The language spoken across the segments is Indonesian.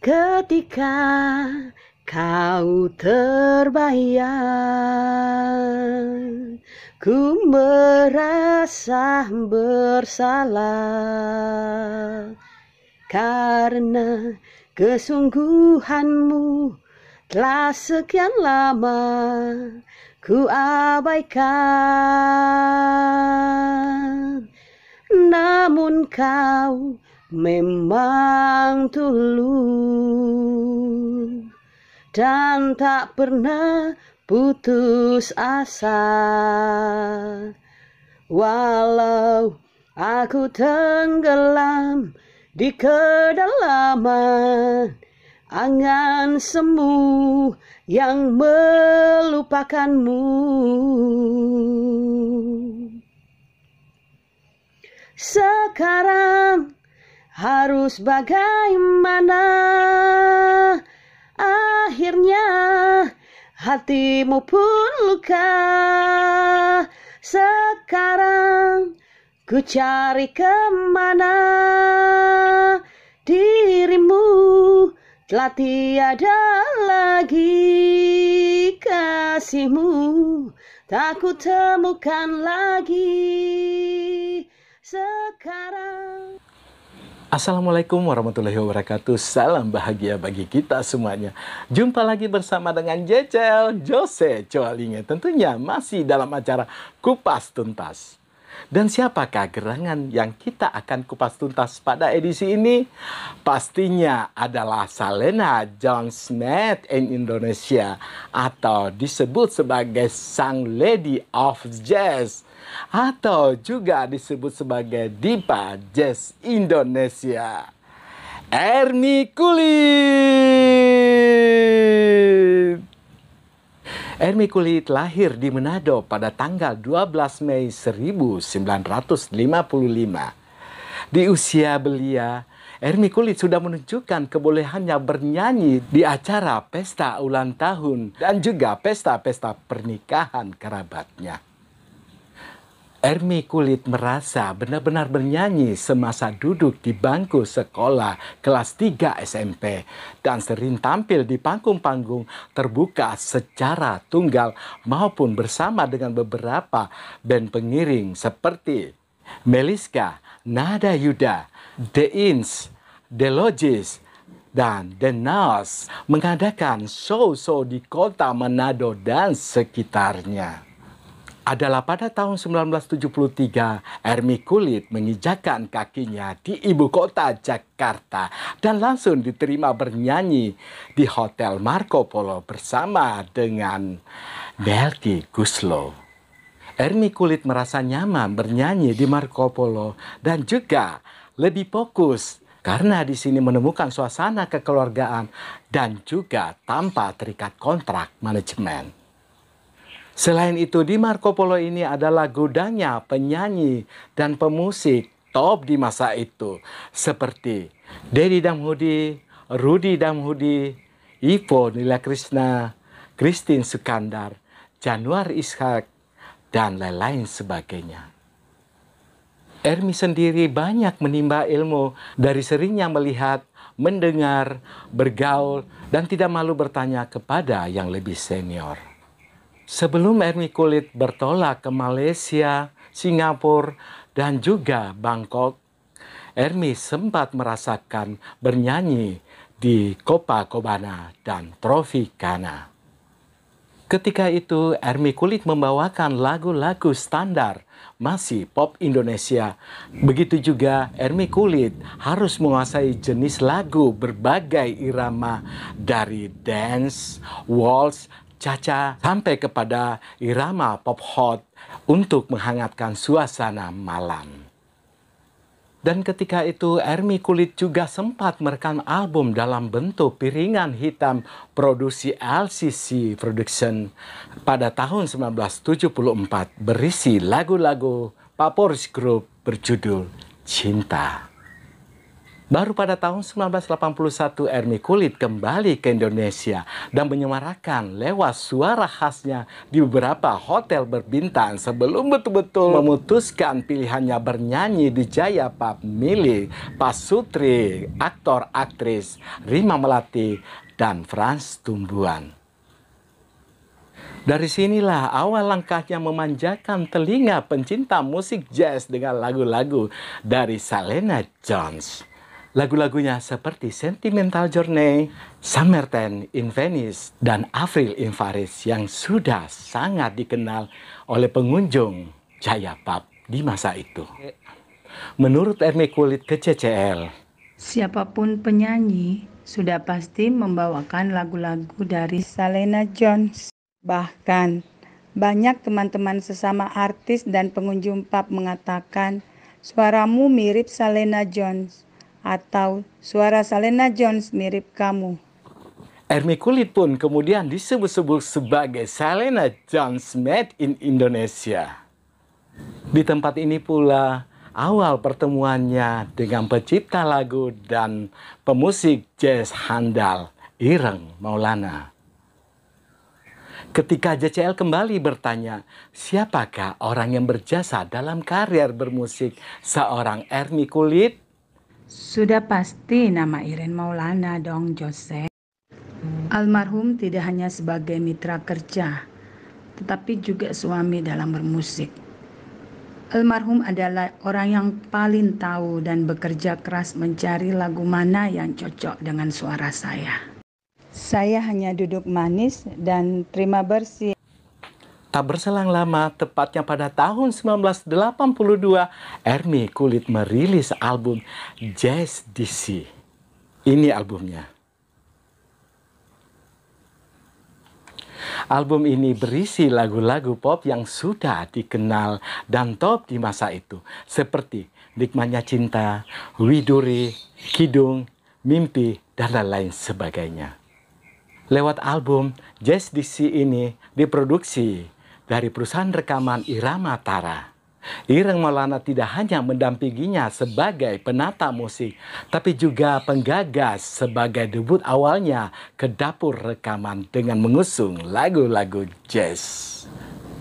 Ketika kau terbayang, ku merasa bersalah karena kesungguhanmu telah sekian lama ku abaikan. Namun kau memang tulus dan tak pernah putus asa. Walau aku tenggelam di kedalaman angan semu yang melupakanmu. Sekarang harus bagaimana? Akhirnya hatimu pun luka. Sekarang ku cari kemana? Dirimu telah tiada lagi, kasihmu tak ku temukan lagi sekarang. Assalamualaikum warahmatullahi wabarakatuh. Salam bahagia bagi kita semuanya. Jumpa lagi bersama dengan Jecel Jose Coalinge. Tentunya masih dalam acara Kupas Tuntas. Dan siapakah gerangan yang kita akan kupas tuntas pada edisi ini? Pastinya adalah Salena John-Smith in Indonesia, atau disebut sebagai Sang Lady of Jazz, atau juga disebut sebagai Diva Jazz Indonesia, Ermi Kulit. Ermi Kulit lahir di Manado pada tanggal 12 Mei 1955. Di usia belia, Ermi Kulit sudah menunjukkan kebolehannya bernyanyi di acara pesta ulang tahun dan juga pesta-pesta pernikahan kerabatnya. Ermi Kulit merasa benar-benar bernyanyi semasa duduk di bangku sekolah kelas 3 SMP dan sering tampil di panggung-panggung terbuka secara tunggal maupun bersama dengan beberapa band pengiring seperti Meliska, Nada Yuda, The Ins, The Logis, dan The Nas mengadakan show-show di kota Manado dan sekitarnya. Adalah pada tahun 1973, Ermi Kulit menginjakkan kakinya di ibu kota Jakarta dan langsung diterima bernyanyi di Hotel Marco Polo bersama dengan Melky Goeslaw. Ermi Kulit merasa nyaman bernyanyi di Marco Polo dan juga lebih fokus karena di sini menemukan suasana kekeluargaan dan juga tanpa terikat kontrak manajemen. Selain itu, di Marco Polo ini adalah gudangnya penyanyi dan pemusik top di masa itu, seperti Deddy Damhudi, Rudy Damhudi, Ivo Nilakrisna, Christine Sukandar, Januar Ishak, dan lain-lain sebagainya. Ermi sendiri banyak menimba ilmu dari seringnya melihat, mendengar, bergaul, dan tidak malu bertanya kepada yang lebih senior. Sebelum Ermi Kulit bertolak ke Malaysia, Singapura, dan juga Bangkok, Ermi sempat merasakan bernyanyi di Copacabana dan Tropicana. Ketika itu, Ermi Kulit membawakan lagu-lagu standar masih pop Indonesia. Begitu juga Ermi Kulit harus menguasai jenis lagu berbagai irama dari dance, waltz, cha-cha, sampai kepada irama pop hot untuk menghangatkan suasana malam. Dan ketika itu Ermi Kulit juga sempat merekam album dalam bentuk piringan hitam produksi LCC Production pada tahun 1974 berisi lagu-lagu favorit grup berjudul Cinta. Baru pada tahun 1981 Ermi Kulit kembali ke Indonesia dan menyemarakan lewat suara khasnya di beberapa hotel berbintang sebelum betul-betul memutuskan pilihannya bernyanyi di Jaya Pub milik Pak Sutri, aktor aktris Rima Melati dan Frans Tumbuhan. Dari sinilah awal langkahnya memanjakan telinga pencinta musik jazz dengan lagu-lagu dari Salena Jones. Lagu-lagunya seperti Sentimental Journey, Summertime in Venice, dan Avril in Paris yang sudah sangat dikenal oleh pengunjung Jaya Pub di masa itu. Menurut Ermi Kulit ke CCL, siapapun penyanyi sudah pasti membawakan lagu-lagu dari Salena Jones. Bahkan banyak teman-teman sesama artis dan pengunjung pub mengatakan suaramu mirip Salena Jones atau suara Salena Jones mirip kamu. Ermi Kulit pun kemudian disebut-sebut sebagai Salena Jones Made in Indonesia. Di tempat ini pula awal pertemuannya dengan pencipta lagu dan pemusik jazz handal Ireng Maulana. Ketika JCL kembali bertanya, siapakah orang yang berjasa dalam karier bermusik seorang Ermi Kulit? Sudah pasti nama Ireng Maulana dong, Jose. Almarhum tidak hanya sebagai mitra kerja, tetapi juga suami dalam bermusik. Almarhum adalah orang yang paling tahu dan bekerja keras mencari lagu mana yang cocok dengan suara saya. Saya hanya duduk manis dan terima bersih. Tak berselang lama, tepatnya pada tahun 1982, Ermi Kulit merilis album Jazz DC. Ini albumnya. Album ini berisi lagu-lagu pop yang sudah dikenal dan top di masa itu, seperti Nikmatnya Cinta, Widuri, Kidung, Mimpi, dan lain sebagainya. Lewat album Jazz DC ini diproduksi dari perusahaan rekaman Irama Tara. Ireng Maulana tidak hanya mendampinginya sebagai penata musik, tapi juga penggagas sebagai debut awalnya ke dapur rekaman dengan mengusung lagu-lagu jazz.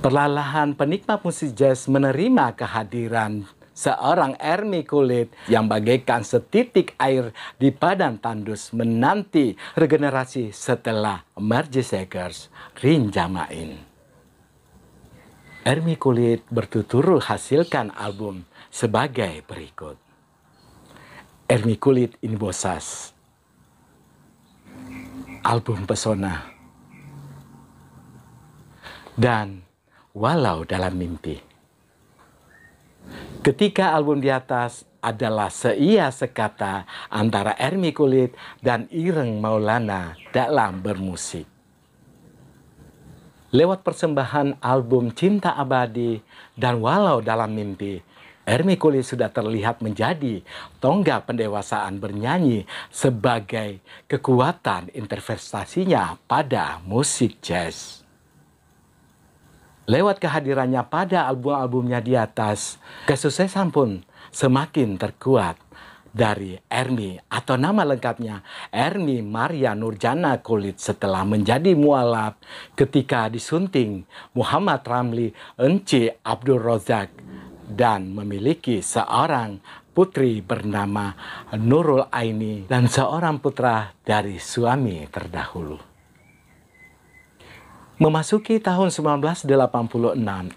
Perlahan penikmat musik jazz menerima kehadiran seorang Ermi Kulit yang bagaikan setitik air di padang tandus menanti regenerasi setelah Margie Sakers, Rin Jamain. Ermi Kulit bertutur hasilkan album sebagai berikut. Ermi Kulit in Bosas, album Pesona, dan Walau Dalam Mimpi. Ketika album di atas adalah seia sekata antara Ermi Kulit dan Ireng Maulana dalam bermusik. Lewat persembahan album Cinta Abadi dan Walau Dalam Mimpi, Ermi Kulit sudah terlihat menjadi tonggak pendewasaan bernyanyi sebagai kekuatan interpretasinya pada musik jazz. Lewat kehadirannya pada album-albumnya di atas, kesuksesan pun semakin terkuat dari Ermi atau nama lengkapnya Ermi Maria Nurjana Kulit setelah menjadi mualaf ketika disunting Muhammad Ramli Ence Abdul Razak dan memiliki seorang putri bernama Nurul Aini dan seorang putra dari suami terdahulu. Memasuki tahun 1986,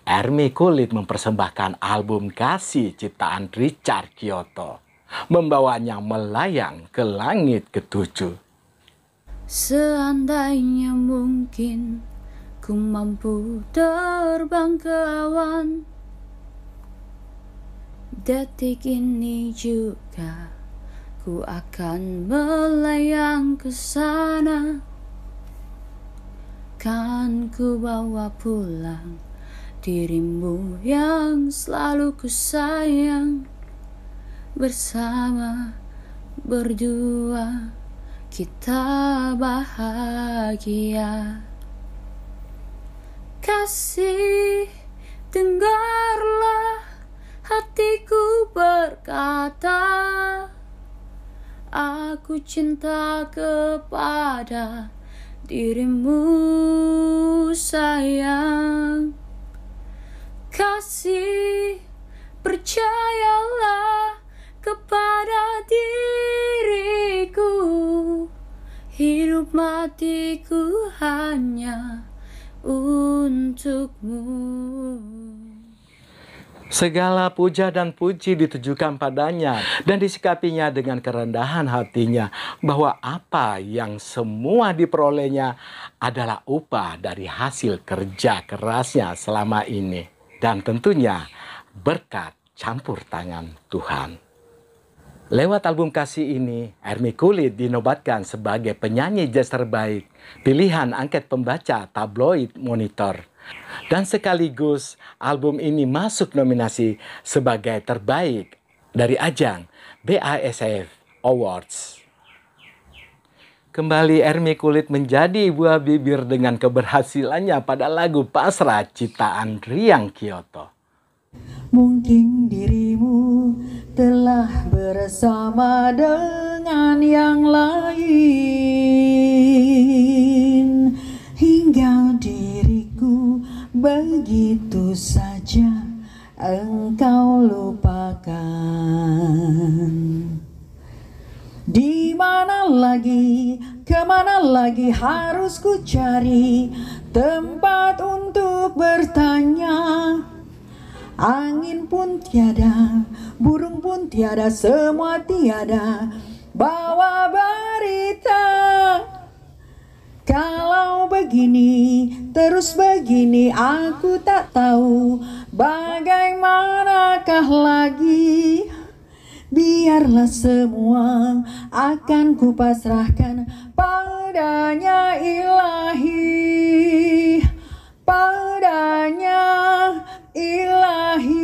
Ermi Kulit mempersembahkan album Kasih ciptaan Richard Kyoto, membawanya melayang ke langit ketujuh. Seandainya mungkin ku mampu terbang ke awan, detik ini juga ku akan melayang ke sana. Kan ku bawa pulang dirimu yang selalu ku sayang. Bersama berdua kita bahagia. Kasih, dengarlah hatiku berkata, aku cinta kepada dirimu sayang. Kasih, percayalah kepada diriku, hidup matiku hanya untukmu. Segala puja dan puji ditujukan padanya dan disikapinya dengan kerendahan hatinya bahwa apa yang semua diperolehnya adalah upah dari hasil kerja kerasnya selama ini. Dan tentunya berkat campur tangan Tuhan. Lewat album kasih ini, Ermi Kulit dinobatkan sebagai penyanyi jazz terbaik, pilihan angket pembaca tabloid Monitor. Dan sekaligus album ini masuk nominasi sebagai terbaik dari ajang BASF Awards. Kembali Ermi Kulit menjadi buah bibir dengan keberhasilannya pada lagu Pasrah ciptaan Riang Kyoto. Mungkin dirimu telah bersama dengan yang lain, hingga diriku begitu saja engkau lupakan. Di mana lagi, kemana lagi harus ku cari tempat untuk bertanya. Angin pun tiada, burung pun tiada, semua tiada bawa berita. Kalau begini, terus begini, aku tak tahu bagaimanakah lagi. Biarlah semua akan kupasrahkan padanya ilahi, padanya ilahi.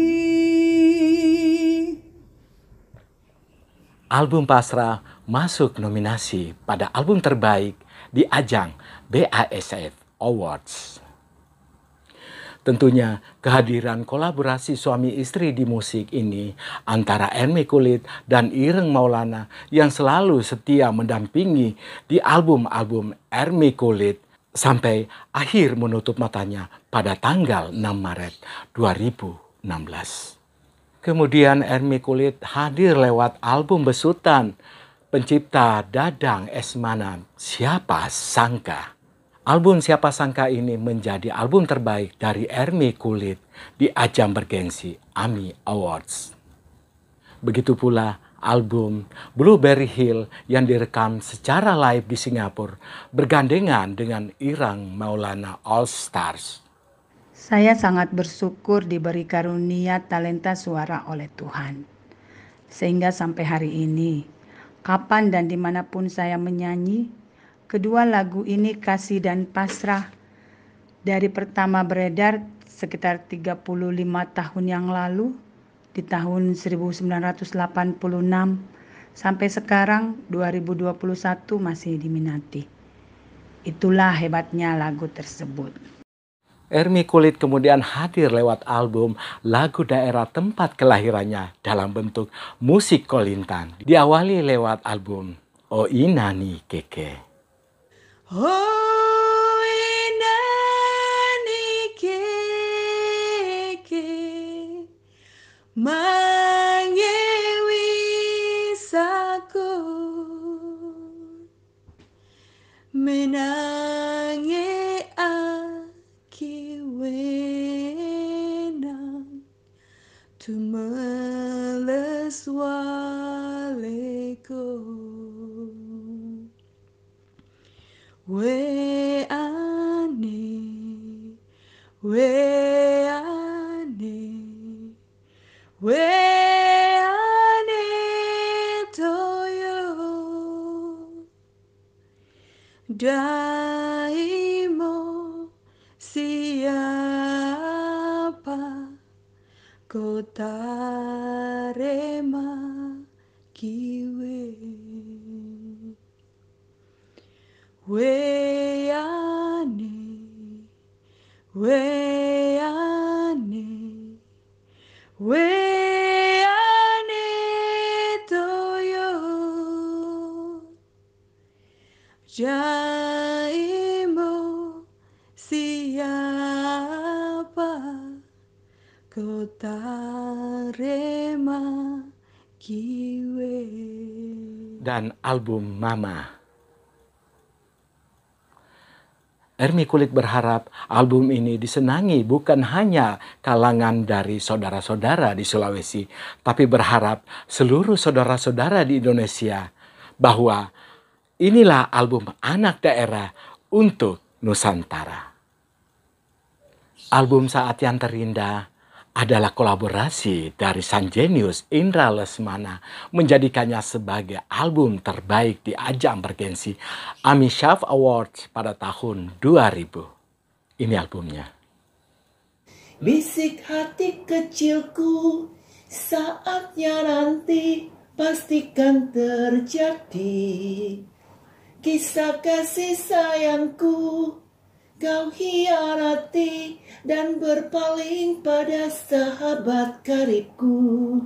Album Pasrah masuk nominasi pada album terbaik di ajang BASF Awards. Tentunya kehadiran kolaborasi suami istri di musik ini antara Ermi Kulit dan Ireng Maulana yang selalu setia mendampingi di album-album Ermi Kulit sampai akhir menutup matanya pada tanggal 6 Maret 2016. Kemudian Ermi Kulit hadir lewat album besutan pencipta Dadang Esmanan, Siapa Sangka. Album Siapa Sangka ini menjadi album terbaik dari Ermi Kulit di ajang bergengsi AMI Awards. Begitu pula album Blueberry Hill yang direkam secara live di Singapura bergandengan dengan Ireng Maulana All Stars. Saya sangat bersyukur diberi karunia talenta suara oleh Tuhan. Sehingga sampai hari ini, kapan dan dimanapun saya menyanyi, kedua lagu ini Kasih dan Pasrah dari pertama beredar sekitar 35 tahun yang lalu di tahun 1986 sampai sekarang 2021 masih diminati. Itulah hebatnya lagu tersebut. Ermi Kulit kemudian hadir lewat album lagu daerah tempat kelahirannya dalam bentuk musik Kolintan. Diawali lewat album O Inani Keke. Oh inani keke mangewisaku menangi aki wenang tumeles waleko. We ane toyo daimo siapa kotarema kiwe. Weane toyo keparema kiwe. Dan album Mama. Ermi Kulit berharap album ini disenangi bukan hanya kalangan dari saudara-saudara di Sulawesi, tapi berharap seluruh saudara-saudara di Indonesia bahwa inilah album anak daerah untuk Nusantara. Album Saat Yang Terindah adalah kolaborasi dari Sanjenius Indra Lesmana menjadikannya sebagai album terbaik di ajang bergensi AMI Shaft Awards pada tahun 2000. Ini albumnya. Bisik hati kecilku, saatnya nanti pastikan terjadi. Kisah kasih sayangku kau hianati dan berpaling pada sahabat karibku.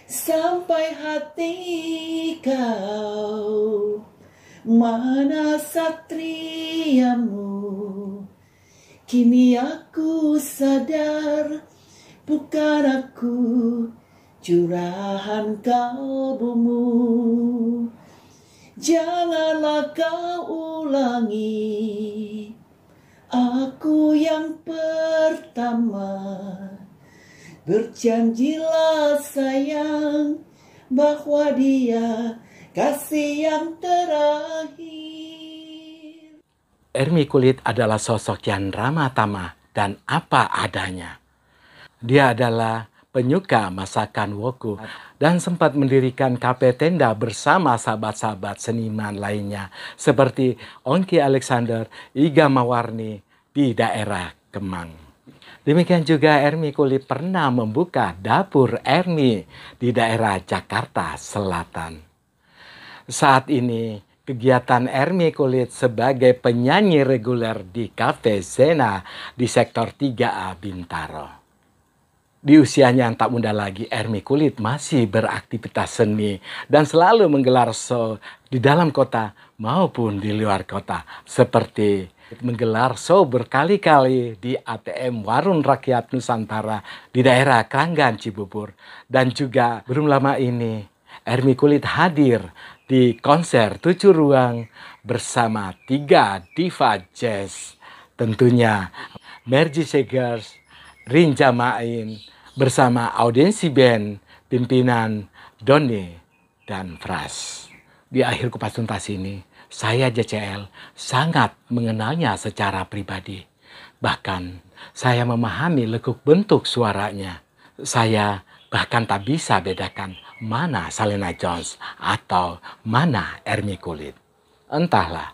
Sampai hati kau, mana satriamu? Kini aku sadar, bukan aku curahan kalbumu. Janganlah kau ulangi, aku yang pertama. Berjanjilah sayang, bahwa dia kasih yang terakhir. Ermi Kulit adalah sosok yang ramah tamah dan apa adanya. Dia adalah penyuka masakan woku dan sempat mendirikan kafe tenda bersama sahabat-sahabat seniman lainnya seperti Onki Alexander, Iga Mawarni di daerah Kemang. Demikian juga Ermi Kulit pernah membuka dapur Ermi di daerah Jakarta Selatan. Saat ini kegiatan Ermi Kulit sebagai penyanyi reguler di Cafe Zena di sektor 3A Bintaro. Di usianya yang tak muda lagi, Ermi Kulit masih beraktivitas seni dan selalu menggelar show di dalam kota maupun di luar kota. Seperti menggelar show berkali-kali di ATM Warung Rakyat Nusantara di daerah Kranggan Cibubur. Dan juga belum lama ini, Ermi Kulit hadir di konser 7 ruang bersama 3 diva jazz. Tentunya Mergy Segers, Rinja Main, bersama audiensi band pimpinan Doni dan Fras. Di akhir Kupas Tuntas ini, saya JCL sangat mengenalnya secara pribadi. Bahkan saya memahami lekuk bentuk suaranya. Saya bahkan tak bisa bedakan mana Salena Jones atau mana Ermi Kulit. Entahlah,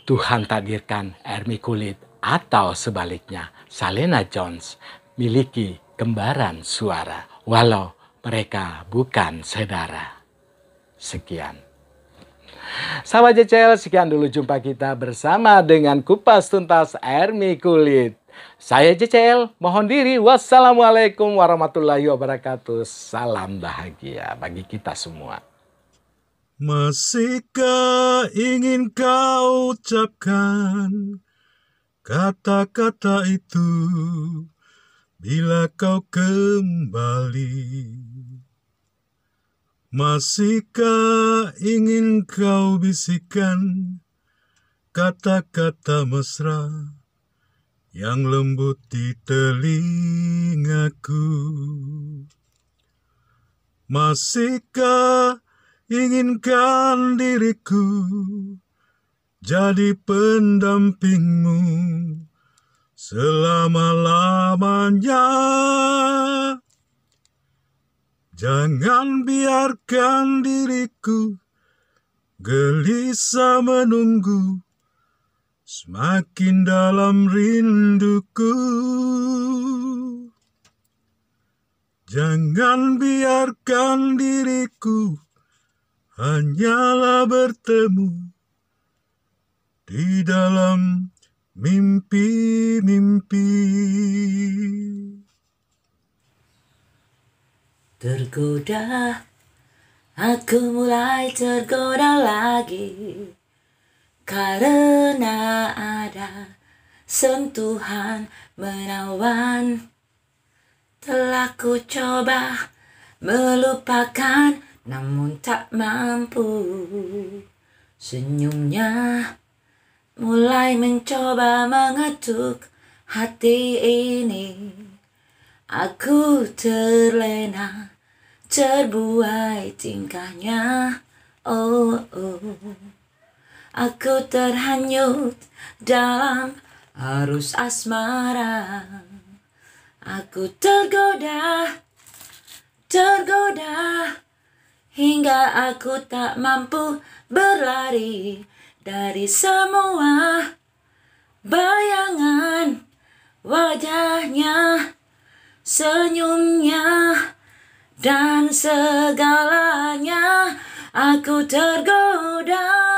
Tuhan takdirkan Ermi Kulit atau sebaliknya Salena Jones miliki kembaran suara, walau mereka bukan saudara. Sekian. Sahabat JCL, sekian dulu jumpa kita bersama dengan Kupas Tuntas Ermi Kulit. Saya JCL, mohon diri. Wassalamualaikum warahmatullahi wabarakatuh. Salam bahagia bagi kita semua. Masihkah ingin kau ucapkan kata-kata itu bila kau kembali? Masihkah ingin kau bisikan kata-kata mesra yang lembut di telingaku? Masihkah inginkan diriku jadi pendampingmu selama-lamanya? Jangan biarkan diriku gelisah menunggu semakin dalam rinduku. Jangan biarkan diriku hanyalah bertemu di dalam mimpi-mimpi. Tergoda, aku mulai tergoda lagi karena ada sentuhan menawan. Telah ku coba melupakan, namun tak mampu. Senyumnya mulai mencoba mengetuk hati ini. Aku terlena, terbuai tingkahnya. Oh, oh. Aku terhanyut dalam arus asmara. Aku tergoda, hingga aku tak mampu berlari dari semua bayangan wajahnya, senyumnya, dan segalanya. Aku tergoda.